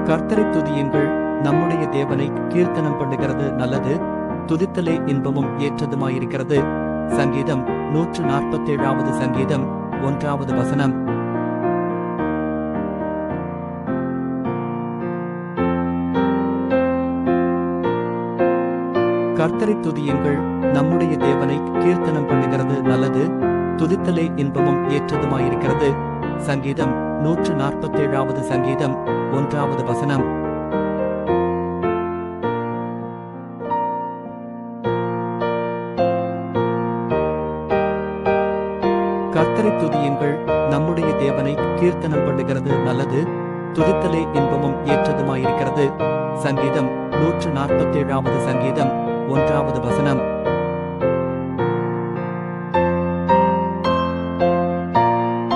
கர்த்தரைத் துதியுங்கள், நம்முடைய தேவனை கீர்த்தனம் பண்ணுகிறது நல்லது, துதித்தலே இன்பமும் ஏற்றதுமாயிருக்கிறது. சங்கீதம் 147 சங்கீதம் 1 வசனம். கர்த்தரைத் துதியுங்கள், நம்முடைய தேவனை கீர்த்தனம் பண்ணுகிறது நல்லது, துதித்தலே இன்பமும் ஏற்றதுமாயிருக்கிறது. சங்கீதம் 147 சங்கீதம் 1 வசனம். கர்த்தரைத் துதியுங்கள், நம்முடைய தேவனை கீர்த்தனம் பண்ணுகிறது நல்லது, துதித்தலே இன்பமும் ஏற்றதுமாயிருக்கிறது. சங்கீதம் 147 சங்கீதம் 1 வசனம்.